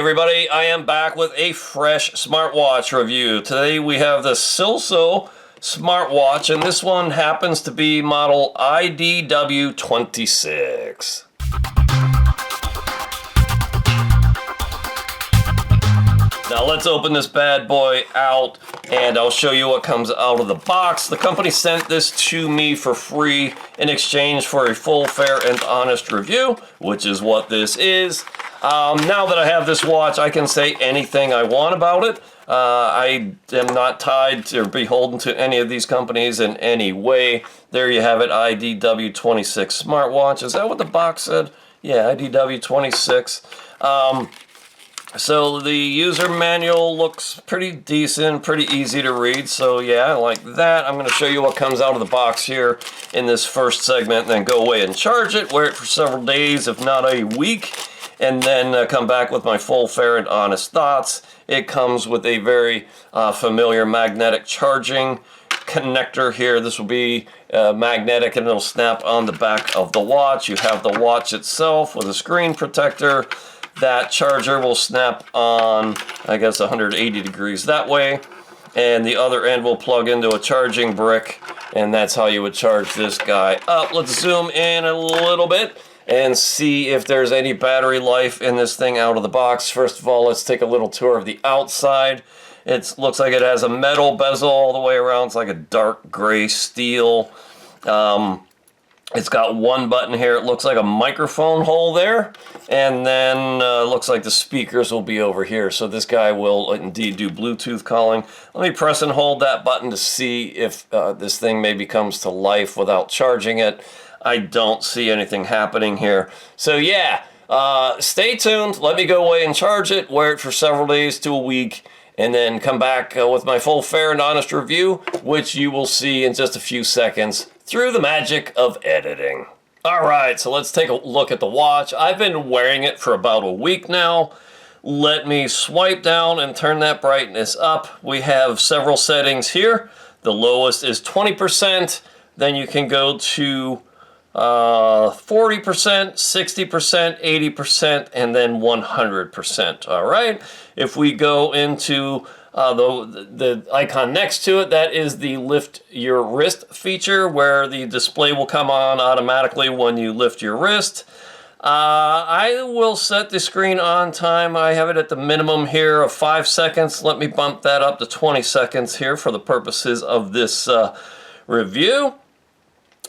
everybody, I am back with a fresh smartwatch review. Today we have the Cillso Smartwatch, and this one happens to be model IDW26. Now let's open this bad boy out and I'll show you what comes out of the box. The company sent this to me for free in exchange for a full, fair, and honest review, which is what this is. Now that I have this watch, I can say anything I want about it. I am not tied to or beholden to any of these companies in any way. There you have it, IDW26 Smartwatch. Is that what the box said? Yeah, IDW26. So the user manual looks pretty decent, pretty easy to read. So yeah, I like that. I'm going to show you what comes out of the box here in this first segment, and then go away and charge it, wear it for several days, if not a week, and then come back with my full, fair, and honest thoughts. It comes with a very familiar magnetic charging connector here. This will be magnetic and it'll snap on the back of the watch. You have the watch itself with a screen protector. That charger will snap on, I guess, 180 degrees that way, and the other end will plug into a charging brick, and that's how you would charge this guy up. Let's zoom in a little bit and see if there's any battery life in this thing out of the box. First of all, let's take a little tour of the outside. It looks like it has a metal bezel all the way around. It's like a dark gray steel. It's got one button here. It looks like a microphone hole there. And then looks like the speakers will be over here. So this guy will indeed do Bluetooth calling. Let me press and hold that button to see if this thing maybe comes to life without charging it. I don't see anything happening here. So yeah, stay tuned. Let me go away and charge it, wear it for several days to a week, and then come back with my full, fair, and honest review, which you will see in just a few seconds through the magic of editing. Alright, so let's take a look at the watch. I've been wearing it for about a week now. Let me swipe down and turn that brightness up. We have several settings here. The lowest is 20%. Then you can go to 40%, 60%, 80%, and then 100%. Alright, if we go into the icon next to it, that is the lift your wrist feature, where the display will come on automatically when you lift your wrist. I will set the screen on time. I have it at the minimum here of 5 seconds. Let me bump that up to 20 seconds here for the purposes of this review.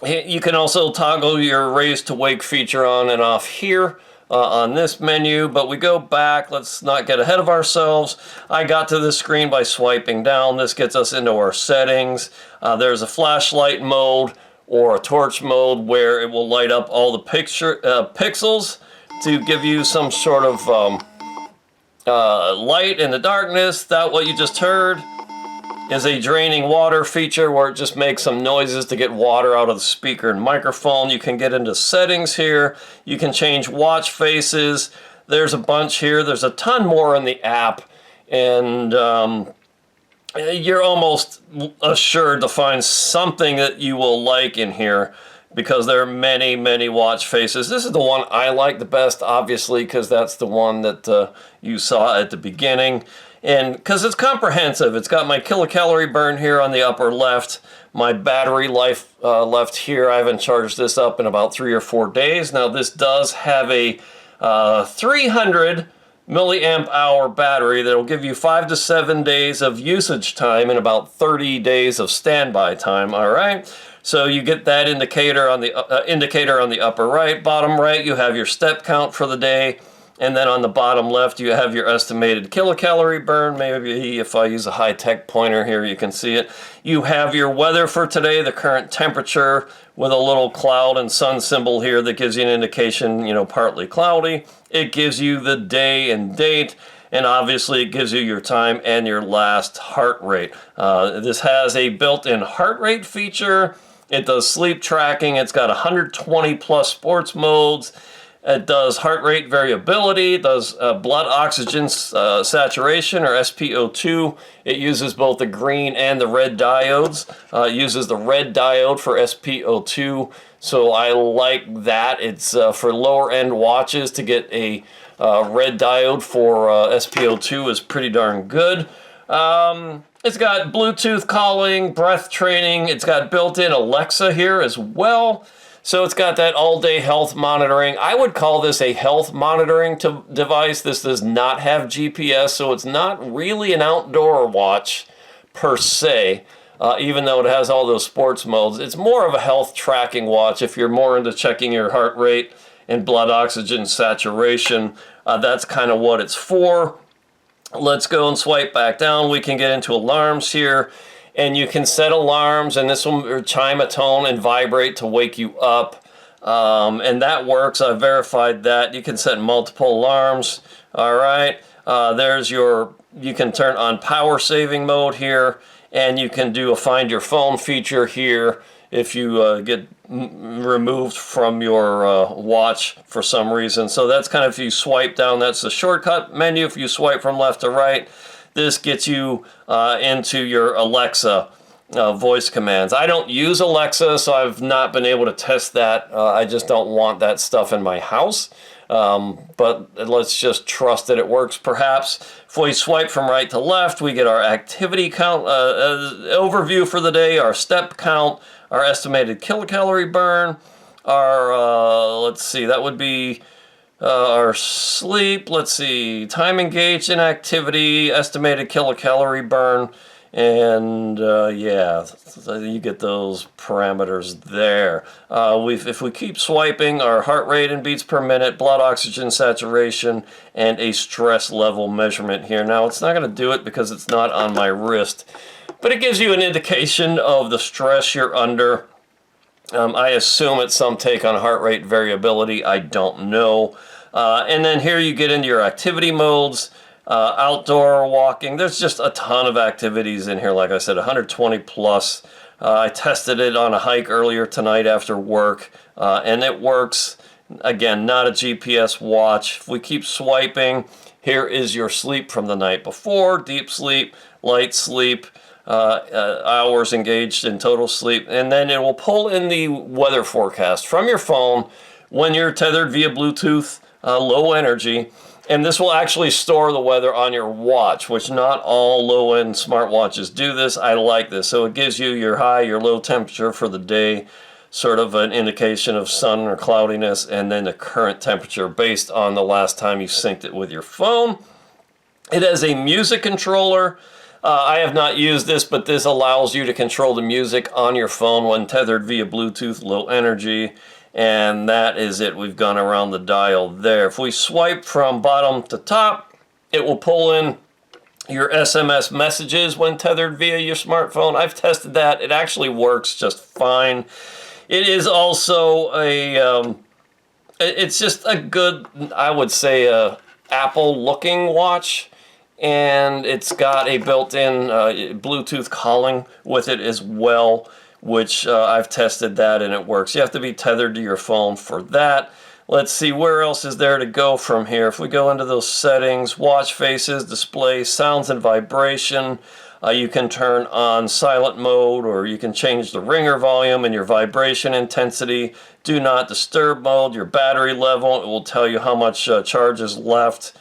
You can also toggle your raise to wake feature on and off here on this menu, but we go back. Let's not get ahead of ourselves. I got to this screen by swiping down. This gets us into our settings. There's a flashlight mode or a torch mode where it will light up all the pixels to give you some sort of light in the darkness. That what you just heard is a draining water feature where it just makes some noises to get water out of the speaker and microphone. You can get into settings here. You can change watch faces. There's a bunch here. There's a ton more in the app, and you're almost assured to find something that you will like in here, because there are many, many watch faces. This is the one I like the best, obviously, because that's the one that you saw at the beginning. And because it's comprehensive, it's got my kilocalorie burn here on the upper left, my battery life left here. I haven't charged this up in about 3 or 4 days. Now this does have a 300 milliamp hour battery that will give you 5 to 7 days of usage time and about 30 days of standby time. All right. So you get that indicator on the upper right. Bottom right, you have your step count for the day. And then on the bottom left, you have your estimated kilocalorie burn. Maybe if I use a high-tech pointer here, you can see it. You have your weather for today, the current temperature, with a little cloud and sun symbol here that gives you an indication, partly cloudy. It gives you the day and date, and obviously it gives you your time and your last heart rate. This has a built-in heart rate feature. It does sleep tracking. It's got 120 plus sports modes. It does heart rate variability, it does blood oxygen saturation, or SpO2. It uses both the green and the red diodes. It uses the red diode for SpO2, so I like that. It's for lower end watches to get a red diode for SpO2 is pretty darn good. It's got Bluetooth calling, breath training. It's got built-in Alexa here as well. So it's got that all-day health monitoring. I would call this a health monitoring device. This does not have GPS, so it's not really an outdoor watch per se, even though it has all those sports modes. It's more of a health tracking watch. If you're more into checking your heart rate and blood oxygen saturation, that's kind of what it's for. Let's go and swipe back down. We can get into alarms here, and you can set alarms, and this will chime a tone and vibrate to wake you up. And that works. I've verified that. You can set multiple alarms. All right. There's you can turn on power saving mode here, and you can do a find your phone feature here if you get removed from your watch for some reason. So that's kind of, if you swipe down, that's the shortcut menu. If you swipe from left to right, this gets you into your Alexa voice commands. I don't use Alexa, so I've not been able to test that. I just don't want that stuff in my house. But let's just trust that it works perhaps. If we swipe from right to left, we get our activity count overview for the day, our step count, our estimated kilocalorie burn, our, let's see, that would be our sleep, let's see, time engaged in activity, estimated kilocalorie burn, and yeah, you get those parameters there. If we keep swiping, our heart rate in beats per minute, blood oxygen saturation, and a stress level measurement here. Now, it's not going to do it because it's not on my wrist, but it gives you an indication of the stress you're under. I assume it's some take on heart rate variability. I don't know. And then here you get into your activity modes. Outdoor walking, there's just a ton of activities in here. Like I said, 120 plus. I tested it on a hike earlier tonight after work, and it works. Again, not a GPS watch. If we keep swiping, here is your sleep from the night before, deep sleep, light sleep, hours engaged in total sleep, and then it will pull in the weather forecast from your phone when you're tethered via Bluetooth, low energy. And this will actually store the weather on your watch, which not all low-end smartwatches do this. I like this. So it gives you your high, your low temperature for the day, sort of an indication of sun or cloudiness, and then the current temperature based on the last time you synced it with your phone. It has a music controller. I have not used this, but this allows you to control the music on your phone when tethered via Bluetooth, low energy. And that is it. We've gone around the dial there. If we swipe from bottom to top, it will pull in your SMS messages when tethered via your smartphone. I've tested that. It actually works just fine. It is also it's just a good, I would say, Apple-looking watch. And it's got a built-in Bluetooth calling with it as well, which I've tested that and it works. You have to be tethered to your phone for that. Let's see, where else is there to go from here? If we go into those settings, watch faces, display, sounds and vibration, you can turn on silent mode, or you can change the ringer volume and your vibration intensity, do not disturb mode, your battery level. It will tell you how much charge is left.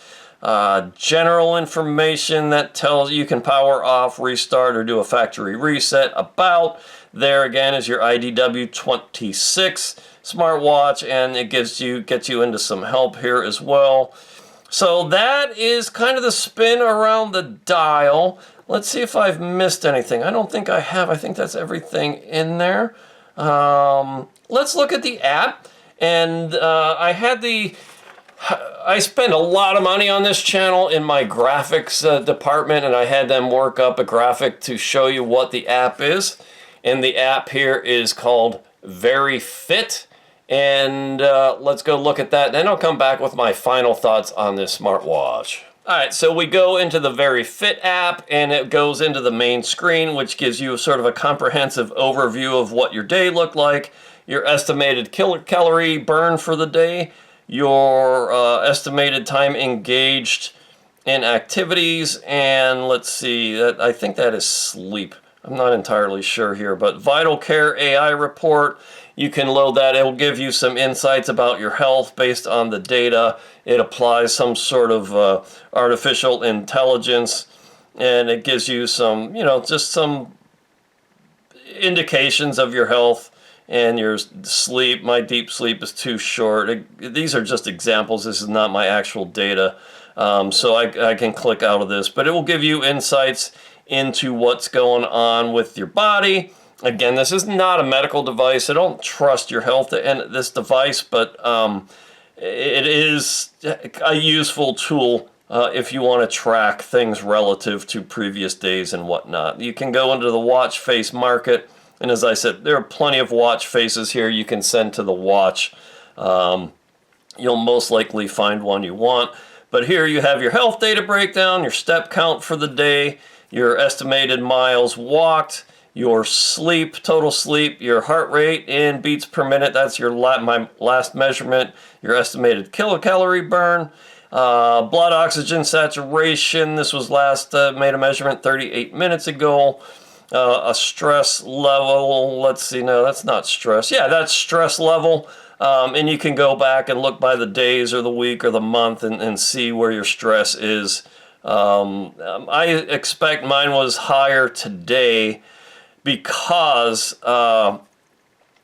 General information that tells you can power off, restart, or do a factory reset. About. There again is your IDW26 smartwatch, and it gets you into some help here as well. So that is kind of the spin around the dial. Let's see if I've missed anything. I don't think I have. I think that's everything in there. Let's look at the app. And I spend a lot of money on this channel in my graphics department, and I had them work up a graphic to show you what the app is. And the app here is called VeryFit. And let's go look at that. Then I'll come back with my final thoughts on this smartwatch. All right, so we go into the VeryFit app, and it goes into the main screen, which gives you sort of a comprehensive overview of what your day looked like, your estimated calorie burn for the day, your estimated time engaged in activities, and let's see, I think that is sleep. I'm not entirely sure here, but Vital Care AI report. You can load that. It will give you some insights about your health based on the data. It applies some sort of artificial intelligence, and it gives you some, just some indications of your health and your sleep. My deep sleep is too short. These are just examples. This is not my actual data. So I can click out of this, but it will give you insights into what's going on with your body. Again, this is not a medical device. I don't trust your health in this device, but it is a useful tool if you want to track things relative to previous days and whatnot. You can go into the watch face market, and as I said, there are plenty of watch faces here you can send to the watch. You'll most likely find one you want. But here you have your health data breakdown, your step count for the day, your estimated miles walked, your sleep, total sleep, your heart rate in beats per minute. That's your my last measurement. Your estimated kilocalorie burn. Blood oxygen saturation. This was last made a measurement 38 minutes ago. A stress level. Let's see. No, that's not stress. Yeah, that's stress level. And you can go back and look by the days or the week or the month and see where your stress is. I expect mine was higher today because I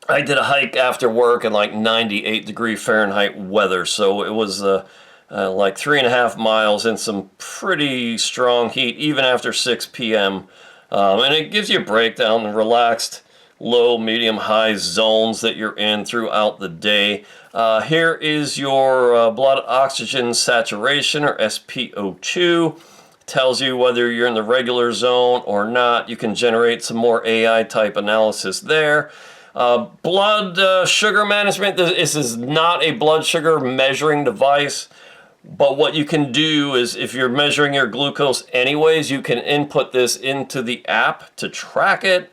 did a hike after work in like 98-degree Fahrenheit weather. So it was like 3.5 miles in some pretty strong heat, even after 6 p.m. And it gives you a breakdown, the relaxed, low, medium, high zones that you're in throughout the day. Here is your blood oxygen saturation, or SpO2. Tells you whether you're in the regular zone or not. You can generate some more AI type analysis there. Blood sugar management. This is not a blood sugar measuring device, but what you can do is, if you're measuring your glucose anyways, you can input this into the app to track it.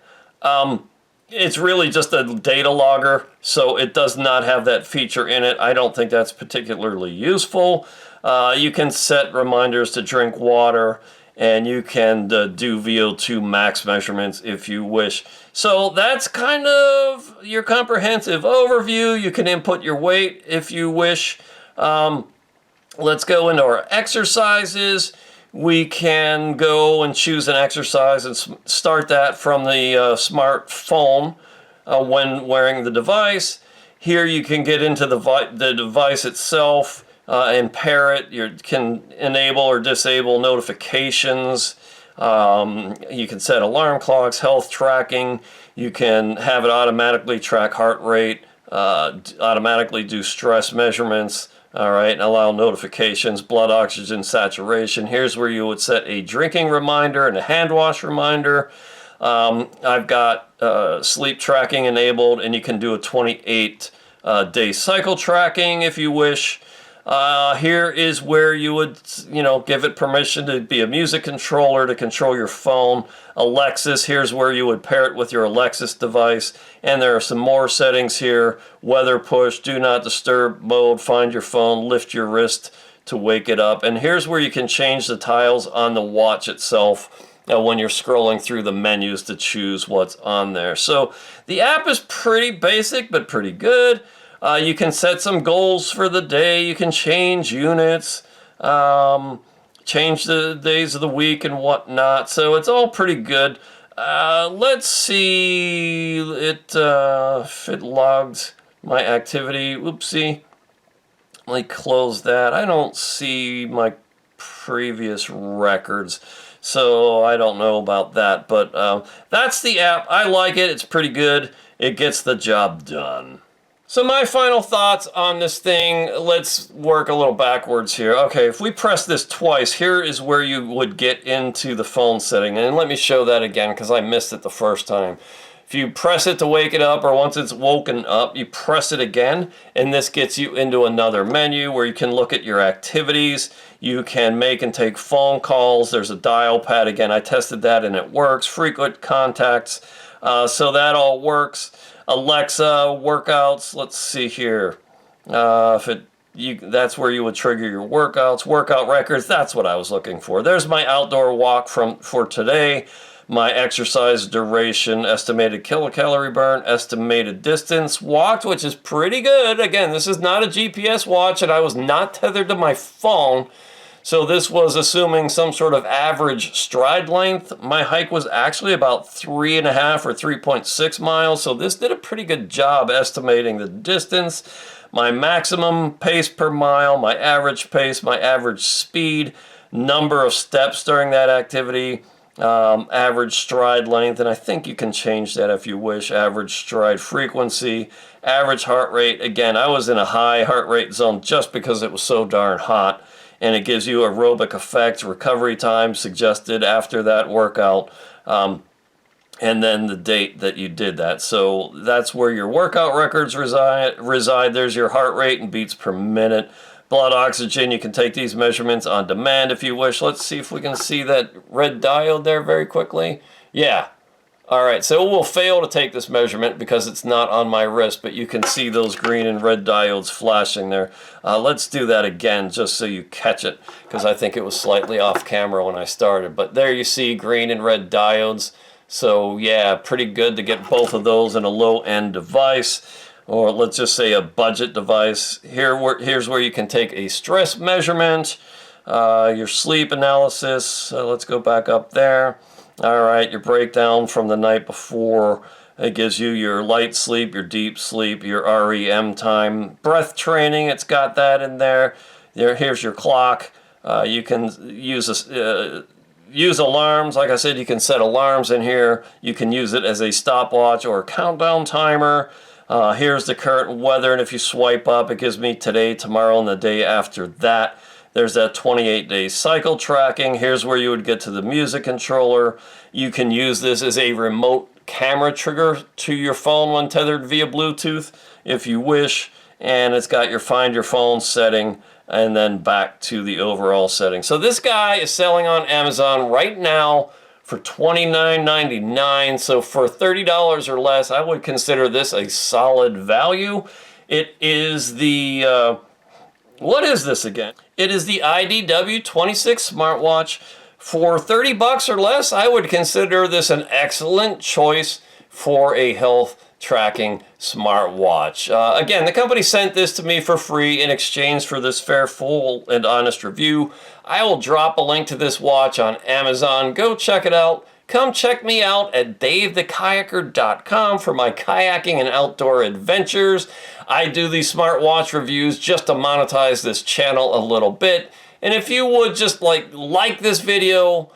It's really just a data logger, so it does not have that feature in it. I don't think that's particularly useful. You can set reminders to drink water, and you can do VO2 max measurements if you wish. So that's kind of your comprehensive overview. You can input your weight if you wish. Let's go into our exercises. We can go and choose an exercise and start that from the smartphone when wearing the device. Here you can get into the device itself and pair it. You can enable or disable notifications. You can set alarm clocks, health tracking. You can have it automatically track heart rate, automatically do stress measurements. All right, and allow notifications, blood oxygen saturation. Here's where you would set a drinking reminder and a hand wash reminder. I've got sleep tracking enabled, and you can do a 28-day cycle tracking if you wish. Here is where you would, give it permission to be a music controller to control your phone. Alexis, here's where you would pair it with your Alexis device. And there are some more settings here. Weather push, do not disturb mode, find your phone, lift your wrist to wake it up. And here's where you can change the tiles on the watch itself when you're scrolling through the menus to choose what's on there. So the app is pretty basic, but pretty good. You can set some goals for the day. You can change units, change the days of the week and whatnot. So it's all pretty good. Let's see if it logs my activity. Oopsie. Let me close that. I don't see my previous records, so I don't know about that. But that's the app. I like it. It's pretty good. It gets the job done. So my final thoughts on this thing, let's work a little backwards here. Okay, if we press this twice, here is where you would get into the phone setting. And let me show that again because I missed it the first time. If you press it to wake it up, or once it's woken up, you press it again, and this gets you into another menu where you can look at your activities. You can make and take phone calls. There's a dial pad. Again, I tested that and it works. Frequent contacts. So that all works. Alexa, workouts, let's see here. That's where you would trigger your workouts. Workout records, that's what I was looking for. There's my outdoor walk for today. my exercise duration, estimated kilocalorie burn, estimated distance walked, which is pretty good. Again, this is not a GPS watch, and I was not tethered to my phone. So this was assuming some sort of average stride length. My hike was actually about 3.5 or 3.6 miles. So this did a pretty good job estimating the distance, my maximum pace per mile, my average pace, my average speed, number of steps during that activity, average stride length, and I think you can change that if you wish, average stride frequency, average heart rate. Again, I was in a high heart rate zone just because it was so darn hot, and it gives you aerobic effect, recovery time suggested after that workout, and then the date that you did that. So that's where your workout records reside. There's your heart rate and beats per minute. Blood oxygen, you can take these measurements on demand if you wish. Let's see if we can see that red diode there very quickly. Yeah. All right, so it will fail to take this measurement because it's not on my wrist, but you can see those green and red diodes flashing there. Let's do that again just so you catch it, because I think it was slightly off camera when I started. But there you see green and red diodes. So yeah, pretty good to get both of those in a low-end device, or let's just say a budget device. Here's where you can take a stress measurement, your sleep analysis. Let's go back up there. All right, your breakdown from the night before. It gives you your light sleep, your deep sleep, your REM time, breath training. It's got that in there. Here's your clock. You can use alarms. Like I said, you can set alarms in here. You can use it as a stopwatch or a countdown timer. Here's the current weather, and if you swipe up, it gives me today, tomorrow, and the day after that. There's that 28-day cycle tracking. Here's where you would get to the music controller. You can use this as a remote camera trigger to your phone when tethered via Bluetooth, if you wish. And it's got your find your phone setting, and then back to the overall setting. So this guy is selling on Amazon right now for $29.99. So for $30 or less, I would consider this a solid value. It is the, what is this again? It is the IDW26 Smartwatch. For 30 bucks or less, I would consider this an excellent choice for a health tracking smartwatch. Again, the company sent this to me for free in exchange for this fair, full, and honest review. I will drop a link to this watch on Amazon. Go check it out. Come check me out at davethekayaker.com for my kayaking and outdoor adventures. I do these smartwatch reviews just to monetize this channel a little bit. And if you would just like this video,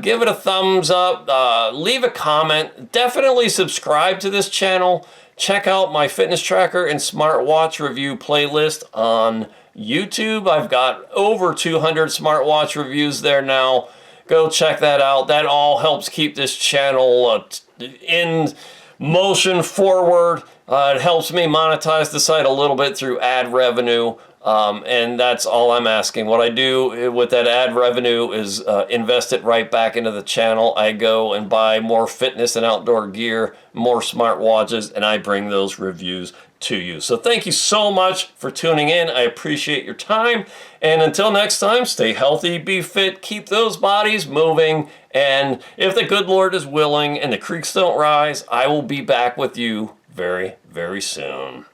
give it a thumbs up, leave a comment, definitely subscribe to this channel. Check out my fitness tracker and smartwatch review playlist on YouTube. I've got over 200 smartwatch reviews there now. Go check that out. That all helps keep this channel in motion forward. It helps me monetize the site a little bit through ad revenue. And that's all I'm asking. What I do with that ad revenue is invest it right back into the channel. I go and buy more fitness and outdoor gear, more smartwatches, and I bring those reviews to you. So thank you so much for tuning in. I appreciate your time. And until next time, stay healthy, be fit, keep those bodies moving. And if the good Lord is willing and the creeks don't rise, I will be back with you very, very soon.